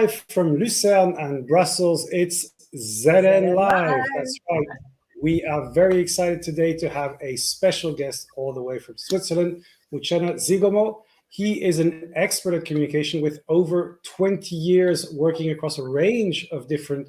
live from Lucerne and Brussels. It's ZN Live. That's right. We are very excited today to have a special guest all the way from Switzerland, Muchena Zigomo. He is an expert at communication with over 20 years working across a range of different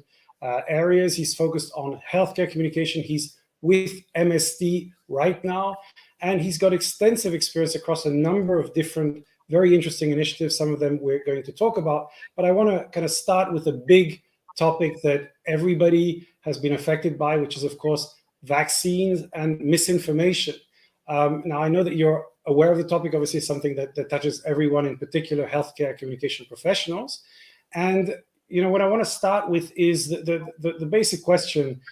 areas. He's focused on healthcare communication. He's with MSD right now, and he's got extensive experience across a number of different very interesting initiatives. Some of them we're going to talk about, but I want to kind of start with a big topic that everybody has been affected by, which is, of course, vaccines and misinformation. Now, I know that you're aware of the topic. Obviously, it's something that touches everyone, in particular healthcare communication professionals. And what I want to start with is the basic question: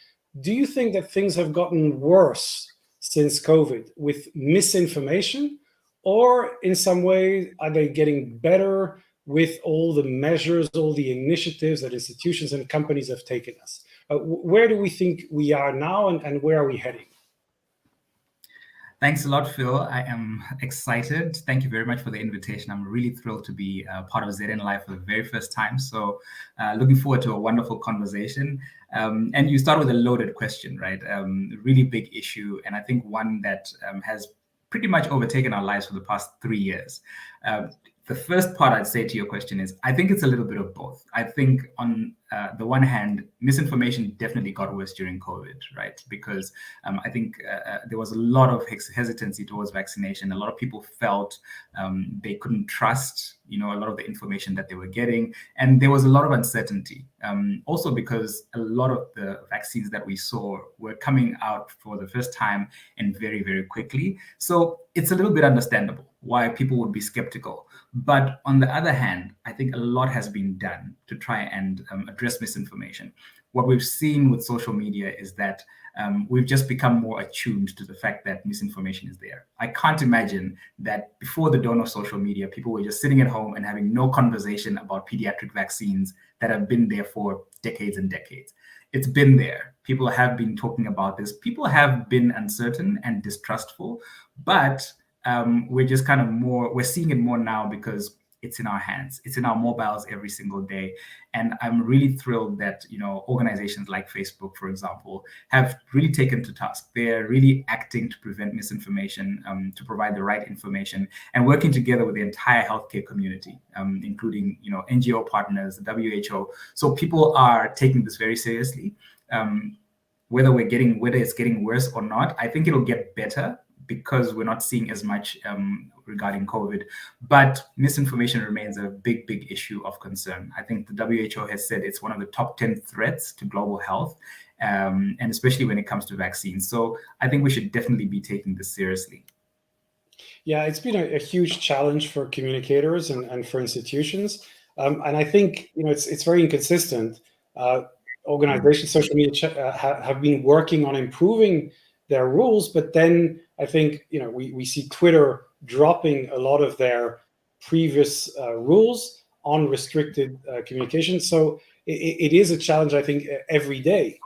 do you think that things have gotten worse since COVID with misinformation? Or in some way, are they getting better with all the measures, all the initiatives that institutions and companies have taken us? Where do we think we are now, and where are we heading? Thanks a lot, Phil. I am excited. Thank you very much for the invitation. I'm really thrilled to be part of ZN Live for the very first time. So looking forward to a wonderful conversation. And you start with a loaded question, right? Really big issue. And I think one that has pretty much overtaken our lives for the past 3 years. The first part I'd say to your question is, I think it's a little bit of both. I think on the one hand, misinformation definitely got worse during COVID, right? Because I think there was a lot of hesitancy towards vaccination. A lot of people felt they couldn't trust, a lot of the information that they were getting. And there was a lot of uncertainty. Also because a lot of the vaccines that we saw were coming out for the first time and very, very quickly. So it's a little bit understandable why people would be skeptical. But on the other hand, I think a lot has been done to try and address misinformation. What we've seen with social media is that we've just become more attuned to the fact that misinformation is there. I can't imagine that before the dawn of social media, people were just sitting at home and having no conversation about pediatric vaccines that have been there for decades and decades. It's been there. People have been talking about this. People have been uncertain and distrustful, but we're just kind of we're seeing it more now because it's in our hands. It's in our mobiles every single day. And I'm really thrilled that, organizations like Facebook, for example, have really taken to task. They're really acting to prevent misinformation, to provide the right information, and working together with the entire healthcare community, including, NGO partners, the WHO. So people are taking this very seriously. Whether it's getting worse or not, I think it'll get better, because we're not seeing as much regarding COVID. But misinformation remains a big, big issue of concern. I think the WHO has said it's one of the top 10 threats to global health, and especially when it comes to vaccines. So I think we should definitely be taking this seriously. Yeah, it's been a huge challenge for communicators and for institutions. And I think, it's very inconsistent. Organizations, social media have been working on improving their rules, but then I think we see Twitter dropping a lot of their previous rules on restricted communication. So it is a challenge, I think, every day.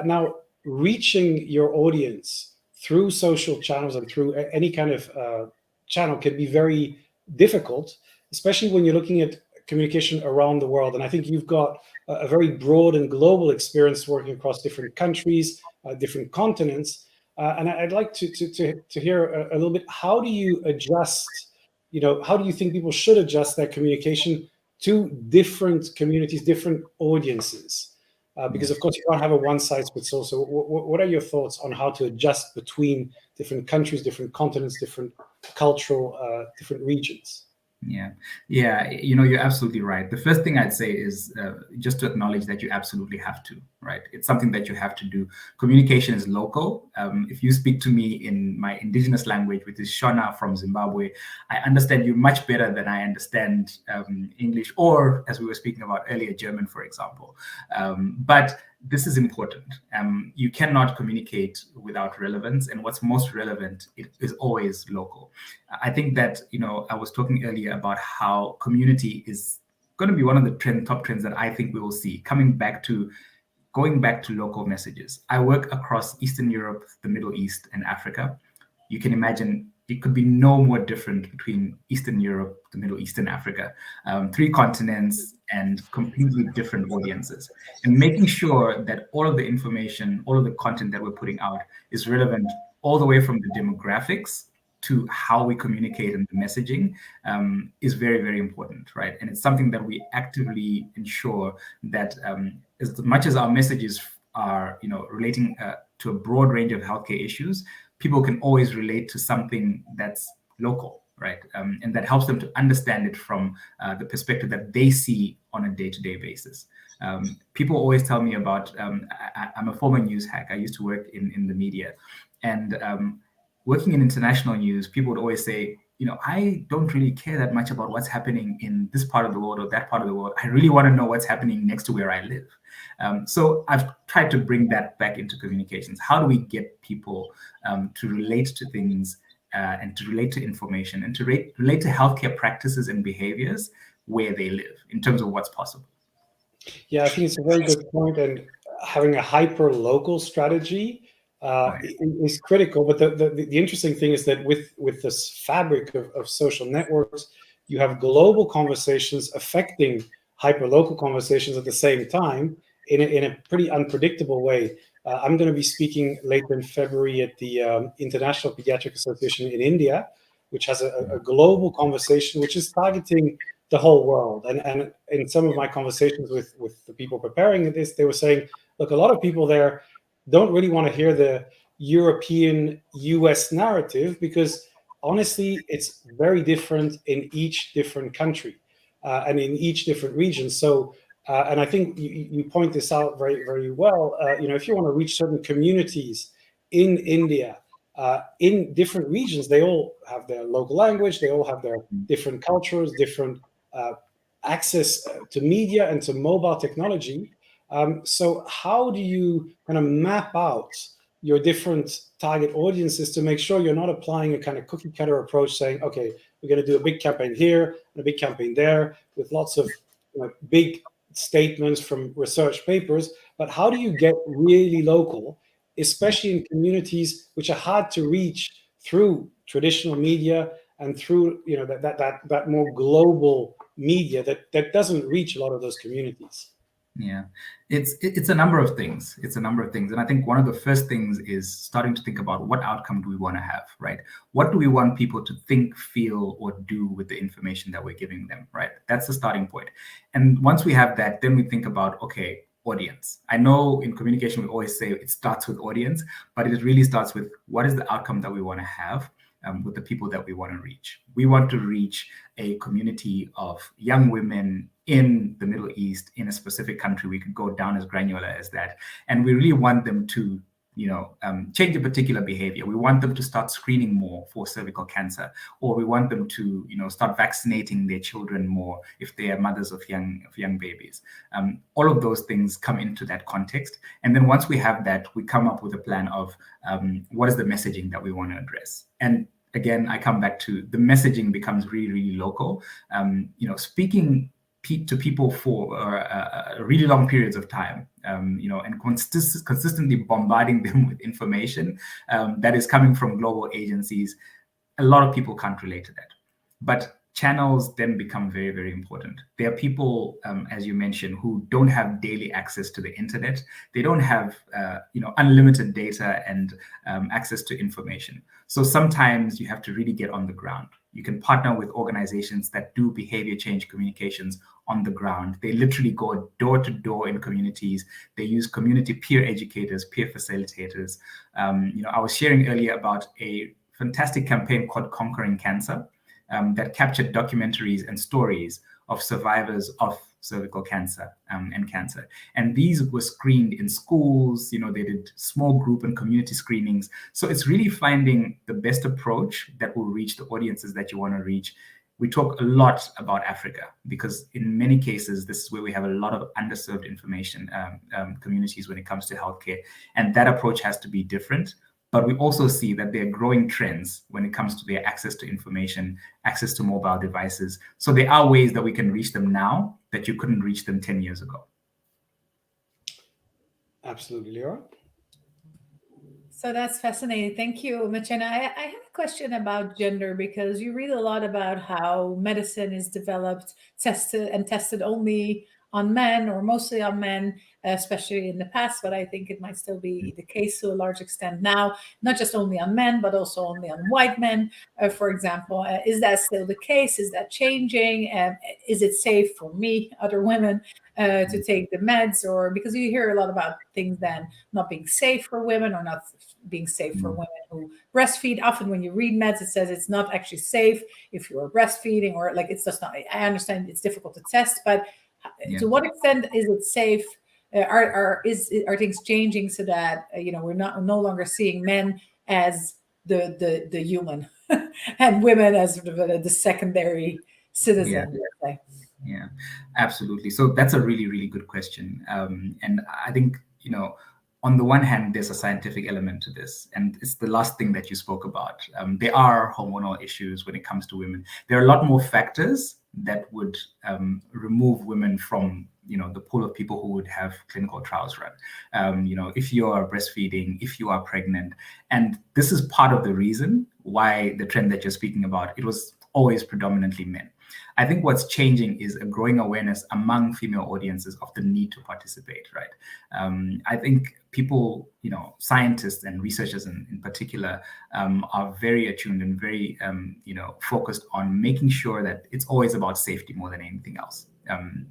Now, reaching your audience through social channels and through any kind of channel can be very difficult, especially when you're looking at communication around the world. And I think you've got a very broad and global experience working across different countries, different continents. And I'd like to hear a little bit, how do you adjust, how do you think people should adjust their communication to different communities, different audiences? Because, of course, you can't have a one-size-fits-all. So what are your thoughts on how to adjust between different countries, different continents, different cultural, different regions? Yeah, you're absolutely right. The first thing I'd say is just to acknowledge that you absolutely have to, right? It's something that you have to do. Communication is local. If you speak to me in my indigenous language, which is Shona from Zimbabwe, I understand you much better than I understand English, or, as we were speaking about earlier, German, for example. But this is important. You cannot communicate without relevance, and what's most relevant is always local. I think that, I was talking earlier about how community is going to be one of the top trends that I think we will see, going back to local messages. I work across Eastern Europe, the Middle East, and Africa. You can imagine it could be no more different between Eastern Europe, the Middle East, and Africa, 3 continents and completely different audiences. And making sure that all of the information, all of the content that we're putting out is relevant all the way from the demographics to how we communicate and the messaging is very, very important, right? And it's something that we actively ensure that as much as our messages are, relating to a broad range of healthcare issues, people can always relate to something that's local, right? And that helps them to understand it from the perspective that they see on a day-to-day basis. People always tell me about, I'm a former news hack. I used to work in the media. And working in international news, people would always say, I don't really care that much about what's happening in this part of the world or that part of the world. I really want to know what's happening next to where I live. So I've tried to bring that back into communications. How do we get people to relate to things and to relate to information and to relate to healthcare practices and behaviors where they live in terms of what's possible? Yeah, I think it's a very good point, and having a hyper local strategy is critical. But the interesting thing is that with this fabric of social networks, you have global conversations affecting hyper local conversations at the same time in a pretty unpredictable way. I'm going to be speaking later in February at the International Pediatric Association in India, which has a global conversation which is targeting the whole world. And in some of my conversations with the people preparing this, they were saying, look, a lot of people there don't really want to hear the European US narrative because honestly, it's very different in each different country and in each different region. So, and I think you point this out very, very well. If you want to reach certain communities in India, in different regions, they all have their local language, they all have their different cultures, different access to media and to mobile technology. So how do you kind of map out your different target audiences to make sure you're not applying a kind of cookie cutter approach saying, okay, we're going to do a big campaign here and a big campaign there with lots of big statements from research papers, but how do you get really local, especially in communities which are hard to reach through traditional media and through that more global media that doesn't reach a lot of those communities? Yeah, it's a number of things. It's a number of things. And I think one of the first things is starting to think about what outcome do we want to have, right? What do we want people to think, feel, or do with the information that we're giving them, right? That's the starting point. And once we have that, then we think about, okay, audience. I know in communication, we always say it starts with audience, but it really starts with what is the outcome that we want to have with the people that we want to reach. We want to reach a community of young women in the Middle East, in a specific country. We could go down as granular as that. And we really want them to change a particular behavior. We want them to start screening more for cervical cancer, or we want them to, start vaccinating their children more if they are mothers of young babies. All of those things come into that context. And then once we have that, we come up with a plan of what is the messaging that we want to address. And again, I come back to the messaging becomes really, really local. Speaking to people for really long periods of time, and consistently bombarding them with information that is coming from global agencies, a lot of people can't relate to that. But channels then become very, very important. There are people, as you mentioned, who don't have daily access to the internet. They don't have, unlimited data and access to information. So sometimes you have to really get on the ground. You can partner with organizations that do behavior change communications on the ground. They literally go door to door in communities. They use community peer educators, peer facilitators. I was sharing earlier about a fantastic campaign called Conquering Cancer, that captured documentaries and stories of survivors of cervical cancer and cancer. And these were screened in schools, they did small group and community screenings. So it's really finding the best approach that will reach the audiences that you want to reach. We talk a lot about Africa because in many cases, this is where we have a lot of underserved information communities when it comes to healthcare. And that approach has to be different. But we also see that there are growing trends when it comes to their access to information, access to mobile devices. So there are ways that we can reach them now that you couldn't reach them 10 years ago. Absolutely, Leora. So that's fascinating. Thank you, Muchena. I have a question about gender because you read a lot about how medicine is developed, tested only on men or mostly on men, especially in the past, but I think it might still be the case to a large extent now, not just only on men, but also only on white men, for example. Is that still the case? Is that changing? Is it safe for me, other women, to take the meds? Or because you hear a lot about things then not being safe for women or not being safe for Mm. women who breastfeed. Often when you read meds, it says it's not actually safe if you're breastfeeding, or like it's just not. I understand it's difficult to test, but Yeah. to what extent is it safe? Are things changing so that we're no longer seeing men as the human and women as sort of the secondary Yeah. citizen, let's say. Yeah, absolutely. So that's a really, really good question. And I think, on the one hand, there's a scientific element to this, and it's the last thing that you spoke about. There are hormonal issues when it comes to women. There are a lot more factors that would remove women from, the pool of people who would have clinical trials run. If you are breastfeeding, if you are pregnant, and this is part of the reason why the trend that you're speaking about, it was always predominantly men. I think what's changing is a growing awareness among female audiences of the need to participate, right? I think people, scientists and researchers in particular, are very attuned and very, focused on making sure that it's always about safety more than anything else.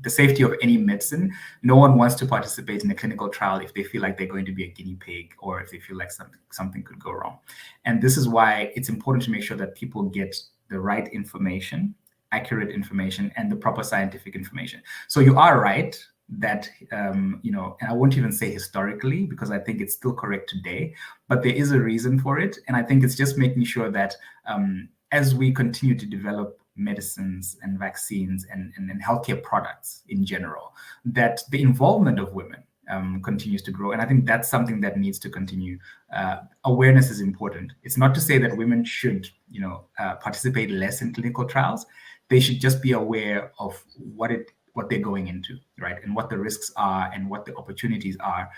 The safety of any medicine. No one wants to participate in a clinical trial if they feel like they're going to be a guinea pig or if they feel like something could go wrong. And this is why it's important to make sure that people get the right information, accurate information, and the proper scientific information. So you are right that, and I won't even say historically, because I think it's still correct today, but there is a reason for it. And I think it's just making sure that as we continue to develop medicines and vaccines and healthcare products in general, that the involvement of women continues to grow. And I think that's something that needs to continue. Awareness is important. It's not to say that women should, participate less in clinical trials. They should just be aware of what they're going into, right? And what the risks are and what the opportunities are.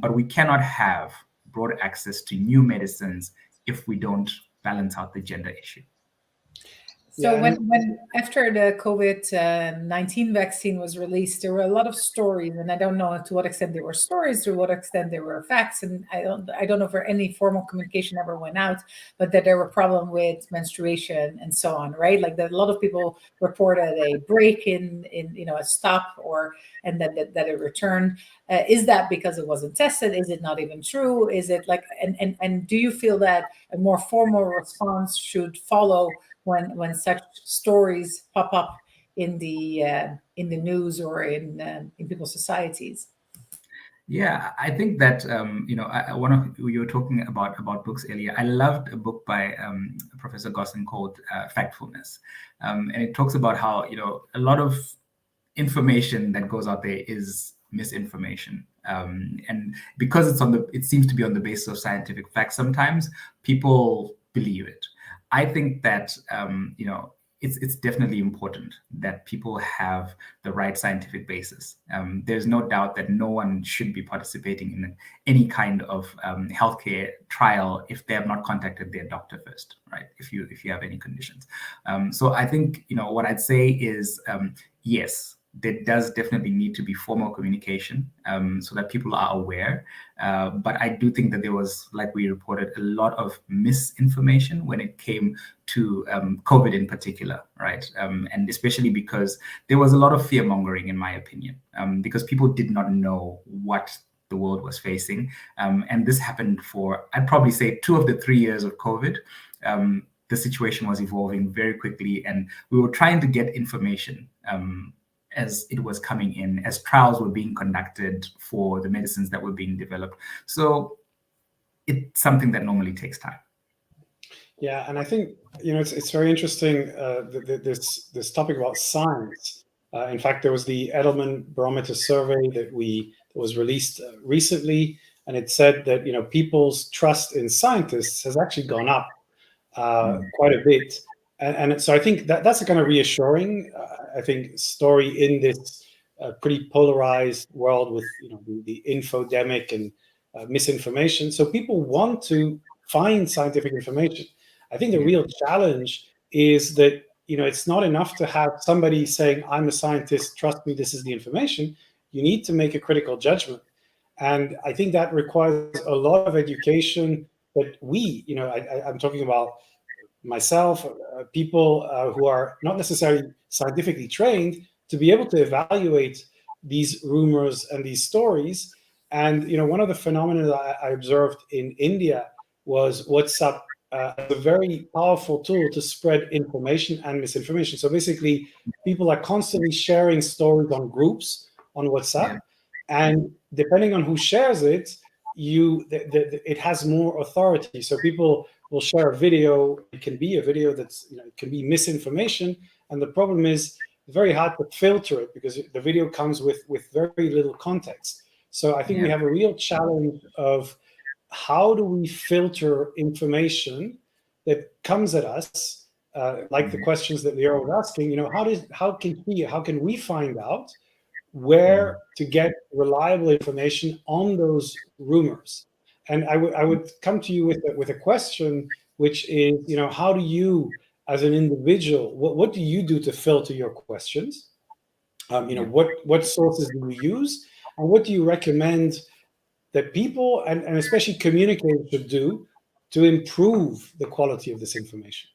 But we cannot have broad access to new medicines if we don't balance out the gender issue. So Yeah, when after the COVID-19 vaccine was released, there were a lot of stories, and I don't know to what extent there were stories, to what extent there were facts, and I don't know if any formal communication ever went out, but that there were problems with menstruation and so on, right? Like that a lot of people reported a break in a stop and that it returned. Is that because it wasn't tested? Is it not even true? Is it like and do you feel that a more formal response should follow when such stories pop up in the news or in people's societies? Yeah, I think that one of you were talking about books earlier. I loved a book by Professor Gosling called Factfulness, and it talks about how a lot of information that goes out there is misinformation, and because it seems to be on the basis of scientific facts. Sometimes people believe it. I think that it's definitely important that people have the right scientific basis. There's no doubt that no one should be participating in any kind of healthcare trial if they have not contacted their doctor first, right? If you have any conditions. So I think what I'd say is yes, there does definitely need to be formal communication so that people are aware. But I do think that there was, like we reported, a lot of misinformation when it came to COVID in particular, right? And especially because there was a lot of fear mongering, in my opinion, because people did not know what the world was facing. And this happened for, I'd probably say, 2 of the 3 years of COVID. The situation was evolving very quickly, and we were trying to get information as it was coming in, as trials were being conducted for the medicines that were being developed. So it's something that normally takes time. Yeah, and I think it's very interesting, this topic about science. In fact, there was the Edelman Barometer survey that was released recently, and it said that people's trust in scientists has actually gone up quite a bit. And so I think that's a kind of reassuring, I think, story in this pretty polarized world with the infodemic and misinformation. So people want to find scientific information. I think the real challenge is that, it's not enough to have somebody saying, I'm a scientist, trust me, this is the information. You need to make a critical judgment. And I think that requires a lot of education that I'm talking about myself, people who are not necessarily scientifically trained, to be able to evaluate these rumors and these stories. And one of the phenomena that I observed in India was WhatsApp as a very powerful tool to spread information and misinformation. So basically, people are constantly sharing stories on groups on WhatsApp, and depending on who shares it, it has more authority. So people will share a video. It can be a video that's, it can be misinformation. And the problem is very hard to filter it because the video comes with very little context. So I think we have a real challenge of how do we filter information that comes at us, like the questions that Leo was asking, how can we find out where to get reliable information on those rumors? And I would come to you with a question, which is, how do you, as an individual, what do you do to filter your questions? What sources do you use, and what do you recommend that people and especially communicators should do to improve the quality of this information?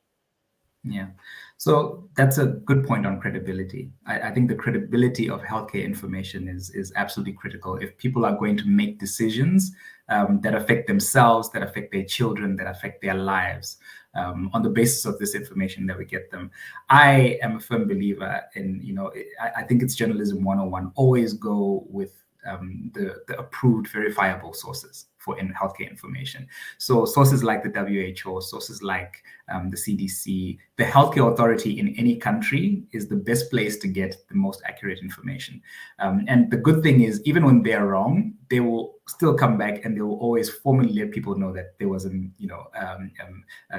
Yeah, so that's a good point on credibility. I think the credibility of healthcare information is absolutely critical. If people are going to make decisions that affect themselves, that affect their children, that affect their lives, on the basis of this information that we get them. I am a firm believer in, I think it's journalism 101, always go with the approved verifiable sources for healthcare information. So sources like the WHO, sources like the CDC, the healthcare authority in any country is the best place to get the most accurate information. And the good thing is, even when they're wrong, they will still come back and they will always formally let people know that there was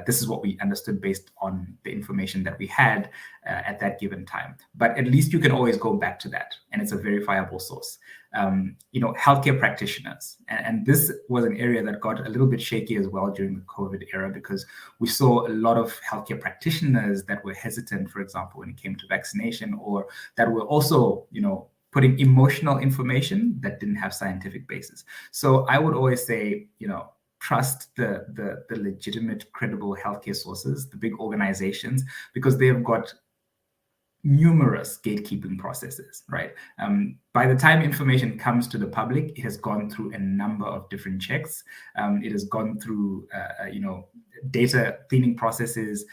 this is what we understood based on the information that we had at that given time. But at least you can always go back to that, and it's a verifiable source. Healthcare practitioners, and this was an area that got a little bit shaky as well during the COVID era, because we saw a lot of healthcare practitioners that were hesitant, for example, when it came to vaccination, or that were also, putting emotional information that didn't have scientific basis. So I would always say, trust the legitimate, credible healthcare sources, the big organizations, because they've got numerous gatekeeping processes, right? By the time information comes to the public, it has gone through a number of different checks. It has gone through, data cleaning processes.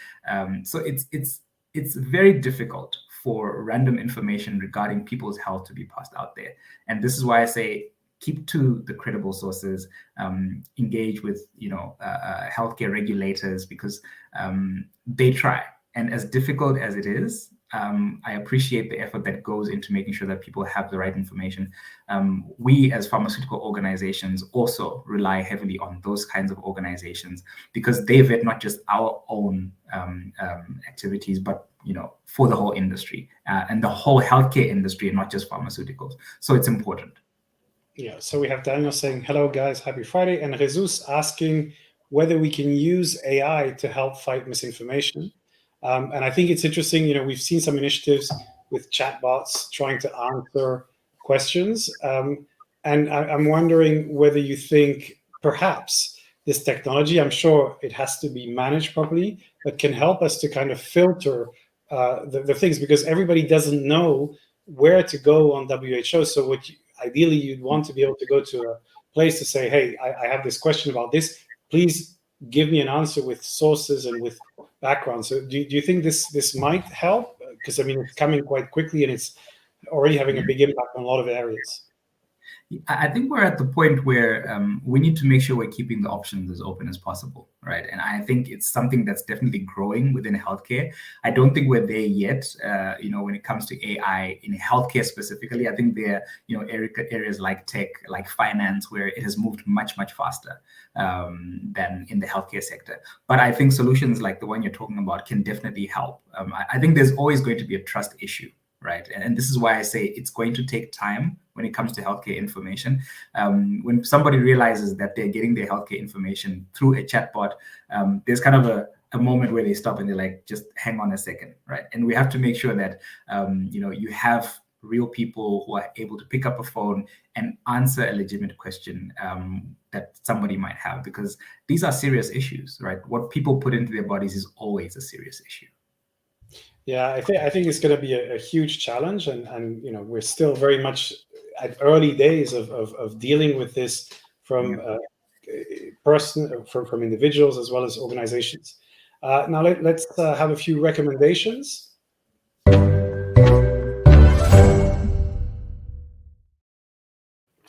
So it's very difficult for random information regarding people's health to be passed out there. And this is why I say, keep to the credible sources, engage with, healthcare regulators, because they try. And as difficult as it is, I appreciate the effort that goes into making sure that people have the right information. We as pharmaceutical organizations also rely heavily on those kinds of organizations, because they vet not just our own activities, but for the whole industry and the whole healthcare industry, and not just pharmaceuticals. So it's important. Yeah, so we have Daniel saying, hello guys, happy Friday. And Jesus asking whether we can use AI to help fight misinformation. And I think it's interesting, we've seen some initiatives with chatbots trying to answer questions. And I'm wondering whether you think perhaps this technology, I'm sure it has to be managed properly, but can help us to kind of filter the things, because everybody doesn't know where to go on WHO. So ideally, you'd want to be able to go to a place to say, hey, I have this question about this. Please give me an answer with sources and with background. So do you think this might help? Because, it's coming quite quickly and it's already having a big impact on a lot of areas. I think we're at the point where we need to make sure we're keeping the options as open as possible, right? And I think it's something that's definitely growing within healthcare. I don't think we're there yet, when it comes to AI in healthcare specifically. I think there are, areas like tech, like finance, where it has moved much, much faster than in the healthcare sector. But I think solutions like the one you're talking about can definitely help. I think there's always going to be a trust issue, right? And this is why I say it's going to take time when it comes to healthcare information. When somebody realizes that they're getting their healthcare information through a chatbot, there's kind of a moment where they stop and they're like, just hang on a second, right? And we have to make sure that you have real people who are able to pick up a phone and answer a legitimate question that somebody might have, because these are serious issues, right? What people put into their bodies is always a serious issue. Yeah, I think it's going to be a huge challenge, and we're still very much at early days of dealing with this from from individuals as well as organizations. Now let's have a few recommendations.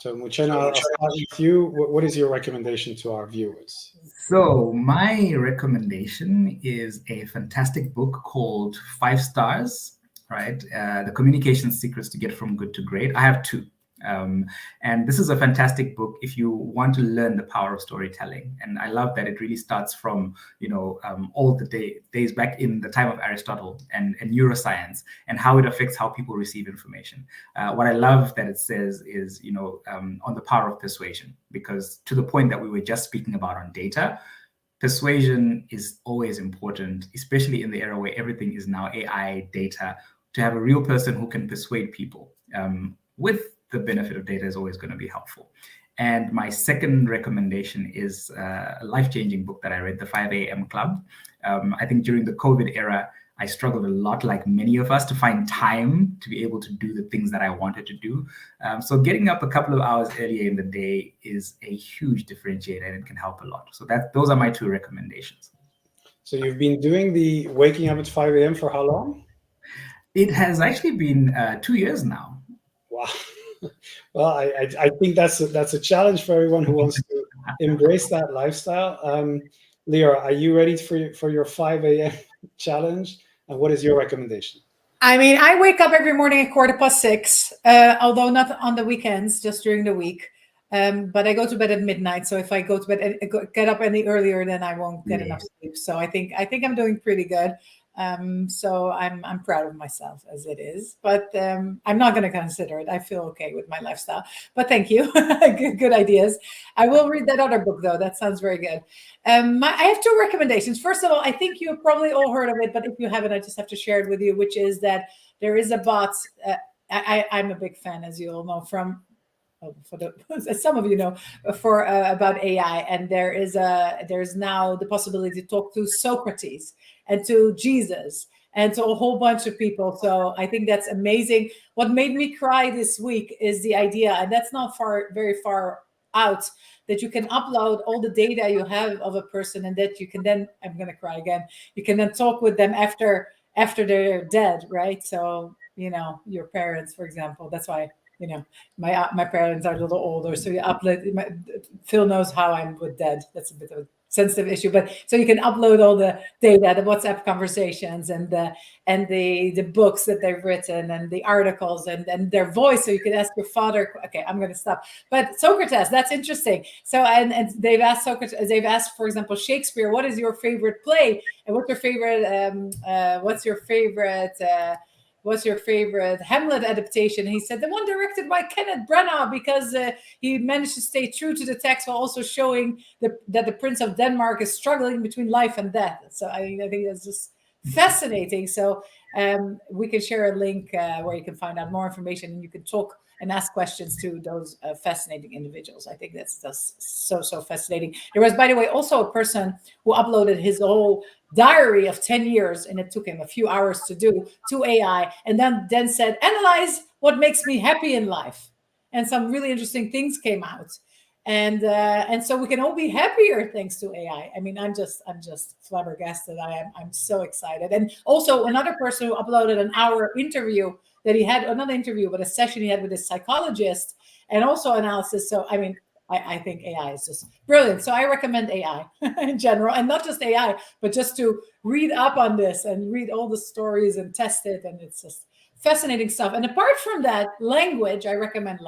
So Muchena, I'll start with you. What is your recommendation to our viewers? So my recommendation is a fantastic book called 5 Stars, right? The Communication Secrets to Get from Good to Great. I have 2. And this is a fantastic book if you want to learn the power of storytelling. And I love that it really starts from, all the days back in the time of Aristotle and neuroscience and how it affects how people receive information. What I love that it says is, on the power of persuasion, because to the point that we were just speaking about on data, persuasion is always important, especially in the era where everything is now AI data. To have a real person who can persuade people with the benefit of data is always going to be helpful. And my second recommendation is a life-changing book that I read, The 5 a.m. Club. I think during the COVID era, I struggled a lot, like many of us, to find time to be able to do the things that I wanted to do. So getting up a couple of hours earlier in the day is a huge differentiator, and it can help a lot. So those are my 2 recommendations. So you've been doing the waking up at 5 a.m. for how long? It has actually been 2 years now. Wow. Well, I think that's a challenge for everyone who wants to embrace that lifestyle. Leora, are you ready for your 5 a.m. challenge? And what is your recommendation? I mean, I wake up every morning at 6:15, although not on the weekends, just during the week. But I go to bed at midnight. So if I go to bed, get up any earlier, then I won't get enough sleep. So I think I'm doing pretty good. So I'm proud of myself as it is, but I'm not going to consider it. I feel okay with my lifestyle, but thank you. Good ideas. I will read that other book though. That sounds very good. I have 2 recommendations. First of all, I think you've probably all heard of it, but if you haven't, I just have to share it with you, which is that there is a bot. I'm a big fan, as you all know, from as some of you know, about AI, and there's now the possibility to talk to Socrates and to Jesus and to a whole bunch of people. So I think that's amazing. What made me cry this week is the idea, and that's not very far out, that you can upload all the data you have of a person, and that you can then, I'm going to cry again, you can then talk with them after they're dead, right? So, your parents, for example, that's why, my parents are a little older, so you upload. Phil knows how I'm with dead. That's a bit of a sensitive issue, but so you can upload all the data, the WhatsApp conversations, and the books that they've written, and the articles, and their voice, so you can ask your father. Okay, I'm going to stop. But Socrates, that's interesting. So and they've asked Socrates, for example, Shakespeare, what is your favorite play, and what's your favorite Hamlet adaptation? He said the one directed by Kenneth Branagh, because he managed to stay true to the text while also showing that the Prince of Denmark is struggling between life and death. So I think that's just fascinating. So we can share a link where you can find out more information, and you can talk and ask questions to those fascinating individuals. I think that's just so fascinating. There was, by the way, also a person who uploaded his whole diary of 10 years, and it took him a few hours to do, to AI, and then said, analyze what makes me happy in life. And some really interesting things came out. And so we can all be happier thanks to AI. I mean, I'm just flabbergasted. I'm so excited. And also another person who uploaded an hour interview that he had, not an interview, but a session he had with a psychologist, and also analysis. So, I mean, I think AI is just brilliant. So I recommend AI in general, and not just AI, but just to read up on this and read all the stories and test it. And it's just fascinating stuff. And apart from that, language, I recommend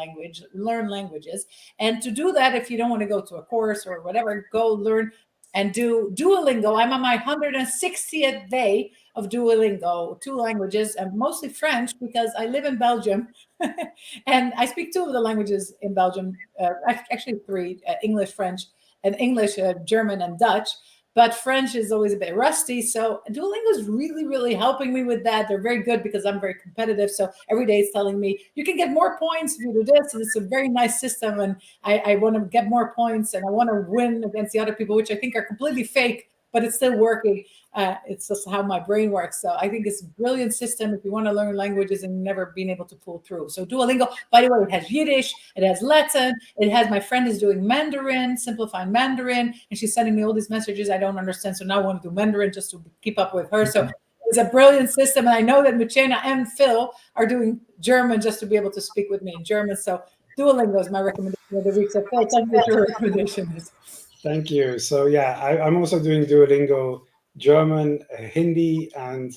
learn languages. And to do that, if you don't want to go to a course or whatever, go learn and do Duolingo. I'm on my 160th day of Duolingo, 2 languages, and mostly French, because I live in Belgium. And I speak 2 of the languages in Belgium, actually 3, English, French, and English, German, and Dutch. But French is always a bit rusty. So Duolingo is really, really helping me with that. They're very good because I'm very competitive. So every day it's telling me, you can get more points if you do this. And it's a very nice system. And I want to get more points and I want to win against the other people, which I think are completely fake, but it's still working. It's just how my brain works. So I think it's a brilliant system if you want to learn languages and never been able to pull through. So Duolingo, by the way, it has Yiddish, it has Latin, it has, my friend is doing Mandarin, simplifying Mandarin, and she's sending me all these messages I don't understand. So now I want to do Mandarin just to keep up with her. So it's a brilliant system. And I know that Muchena and Phil are doing German just to be able to speak with me in German. So Duolingo is my recommendation of the week. So Phil, tell me what your recommendation is. Thank you. So yeah, I'm also doing Duolingo German, Hindi, and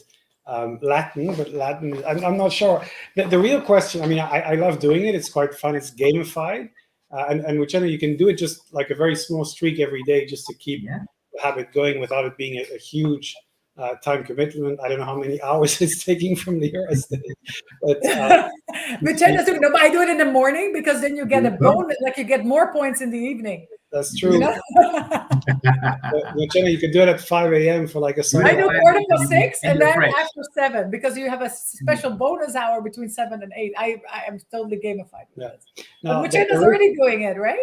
Latin, but Latin, I'm not sure. The real question, I mean, I love doing it. It's quite fun. It's gamified. And with Jenna, you can do it just like a very small streak every day just to keep the habit going without it being a huge time commitment. I don't know how many hours it's taking from the US. But but I do it in the morning because then you get a bonus, like you get more points in the evening. That's true. Muchena, you could do it at 5 a.m. for like a Sunday. I do 4 to 6 and then after 7 because you have a special bonus hour between 7 and 8. I am totally gamified with this. But Muchena's already doing it, right?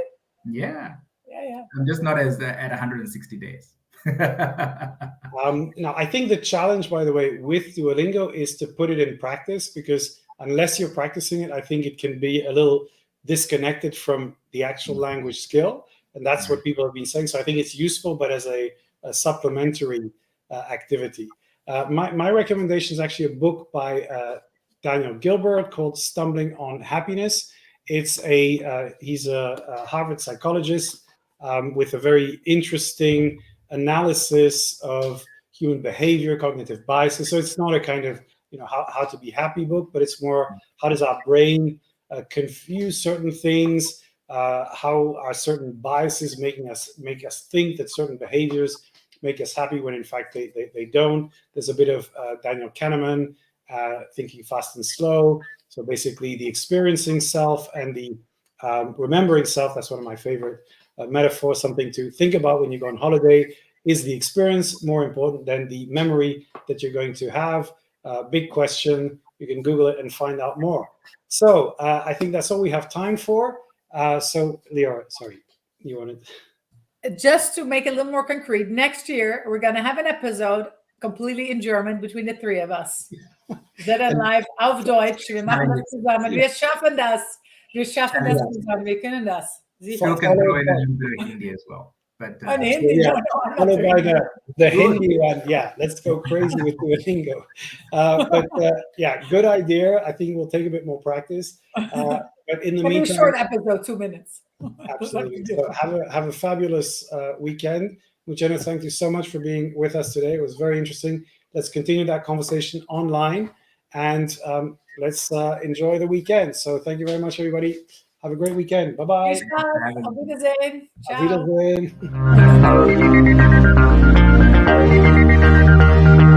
Yeah. Yeah. I'm just not as at 160 days. Now, I think the challenge, by the way, with Duolingo is to put it in practice, because unless you're practicing it, I think it can be a little disconnected from the actual language skill. And that's what people have been saying. So I think it's useful, but as a supplementary activity. My recommendation is actually a book by Daniel Gilbert called Stumbling on Happiness. He's a Harvard psychologist with a very interesting analysis of human behavior, cognitive biases. So it's not a kind of, how to be happy book, but it's more how does our brain confuse certain things, how are certain biases make us think that certain behaviors make us happy when in fact they don't. There's a bit of Daniel Kahneman, Thinking Fast and Slow. So basically the experiencing self and the remembering self. That's one of my favorite metaphors, something to think about when you go on holiday. Is the experience more important than the memory that you're going to have? Big question. You can Google it and find out more. So I think that's all we have time for. So Leora, sorry, you wanted... Just to make it a little more concrete, next year we're going to have an episode completely in German between the 3 of us. ZN Live auf Deutsch. Wir machen das zusammen. Wir schaffen das. Wir schaffen das zusammen. Wir können das. Phil can throw in a little bit of Hindi as well. But Hindi, followed by the Hindi one. Yeah, let's go crazy with Duolingo. But good idea. I think we'll take a bit more practice. But in the meantime, do a short episode, 2 minutes. Absolutely. So have a fabulous weekend. Muchena, thank you so much for being with us today. It was very interesting. Let's continue that conversation online, and let's enjoy the weekend. So thank you very much, everybody. Have a great weekend. Bye-bye. Auf Wiedersehen. Ciao. Auf Wiedersehen.